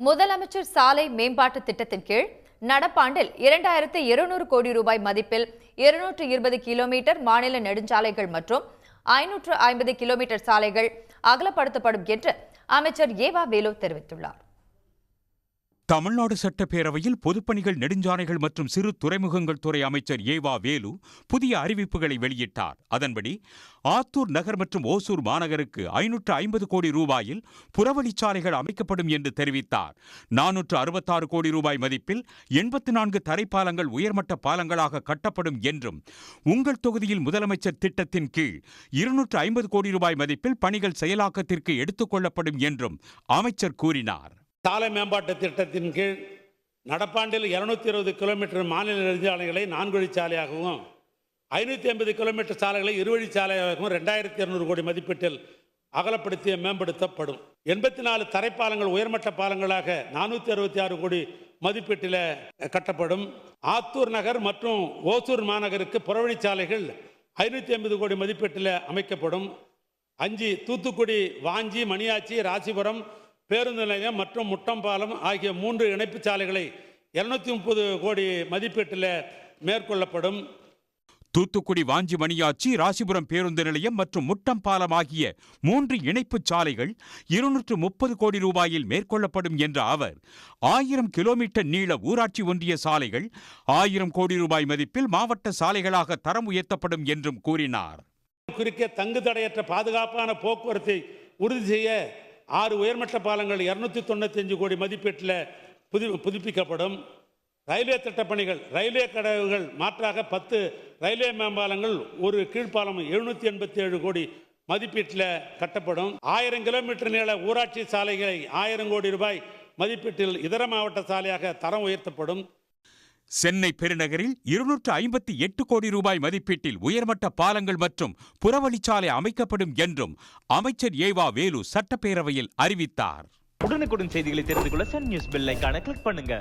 முதலமைச்சர் சாலை மேம்பாட்டு திட்டத்தின் கீழ் நடப்பாண்டில் 2200 கோடி ரூபாய் மதிப்பில் 220 கிலோமீட்டர் மாநில நெடுஞ்சாலைகள் மற்றும் 550 கிலோமீட்டர் சாலைகள் அகலப்படுத்தப்படும் என்று அமைச்சர் ஏவா வேலு தெரிவித்துள்ளார். தமிழ்நாடு சட்டப்பேரவையில் பொதுப்பணிகள் நெடுஞ்சாலைகள் மற்றும் சிறு துறைமுகங்கள் துறை அமைச்சர் ஏவா வேலு புதிய அறிவிப்புகளை வெளியிட்டார். அதன்படி ஆத்தூர் நகர் மற்றும் ஓசூர் மாநகருக்கு 550 கோடி ரூபாயில் புறவழிச்சாலைகள் அமைக்கப்படும் என்று தெரிவித்தார். 466 கோடி ரூபாய் மதிப்பில் 84 தரைப்பாலங்கள் உயர்மட்ட பாலங்களாக கட்டப்படும் என்றும் உங்கள் தொகுதியில் முதலமைச்சர் திட்டத்தின் கீழ் 250 கோடி ரூபாய் மதிப்பில் பணிகள் செயலாக்கத்திற்கு எடுத்துக் கொள்ளப்படும் என்றும் அமைச்சர் கூறினார். சாலை மேம்பாட்டு திட்டத்தின் கீழ் நடப்பாண்டில் 220 கிலோமீட்டர் மாநில நெடுஞ்சாலைகளை 4 வழிச்சாலையாகவும் 550 கிலோமீட்டர் சாலைகளை 2 வழிச்சாலையாகவும் 2200 கோடி மதிப்பீட்டில் அகலப்படுத்தி மேம்படுத்தப்படும். 84 தரைப்பாலங்கள் உயர்மட்ட பாலங்களாக 466 கோடி மதிப்பீட்டில் கட்டப்படும். ஆத்தூர் நகர் மற்றும் ஓசூர் மாநகருக்கு புறவழிச்சாலைகள் 550 கோடி மதிப்பீட்டில் அமைக்கப்படும். 5 தூத்துக்குடி, வாஞ்சி, மணியாச்சி, ராசிபுரம் பேருந்து நிலையம் மற்றும் முட்டம்பாலம் ஆகிய 3 இணைப்பு சாலைகளை 230 கோடி மதிப்பீட்டில் மேற்கொள்ளப்படும். தூத்துக்குடி, வாஞ்சி, மணியாச்சி, ராசிபுரம் பேருந்து நிலையம் மற்றும் முட்டம்பாலம் ஆகிய 3 இணைப்பு சாலைகள் 230 கோடி ரூபாயில் மேற்கொள்ளப்படும் என்ற அவர் 1000 கிலோமீட்டர் நீள ஊராட்சி ஒன்றிய சாலைகள் 1000 கோடி ரூபாய் மதிப்பில் மாவட்ட சாலைகளாக தரம் உயர்த்தப்படும் என்றும் கூறினார். குறுக்கே தங்கு தடையற்ற பாதுகாப்பான போக்குவரத்தை உறுதி செய்ய 6 உயர்மட்ட பாலங்கள் 295 கோடி மதிப்பீட்டில் புதுப்பிக்கப்படும். ரயில்வே திட்டப்பணிகள், ரயில்வே கடவுகள் மாற்றாக 10 ரயில்வே மேம்பாலங்கள், ஒரு கீழ்ப்பாலம் 787 கோடி மதிப்பீட்டில் கட்டப்படும். 1000 கிலோமீட்டர் நீள ஊராட்சி சாலைகளை 1000 கோடி ரூபாய் மதிப்பீட்டில் இதர மாவட்ட சாலையாக தரம் உயர்த்தப்படும். சென்னை பெருநகரில் 258 கோடி ரூபாய் மதிப்பீட்டில் உயர்மட்ட பாலங்கள் மற்றும் புறவழிச்சாலை அமைக்கப்படும் என்றும் அமைச்சர் ஏவா வேலு சட்டப்பேரவையில் அறிவித்தார். உடனுக்குடன் செய்திகளை தெரிந்து கொள்ள சன் நியூஸ் பெல் ஐகானை கிளிக் பண்ணுங்க.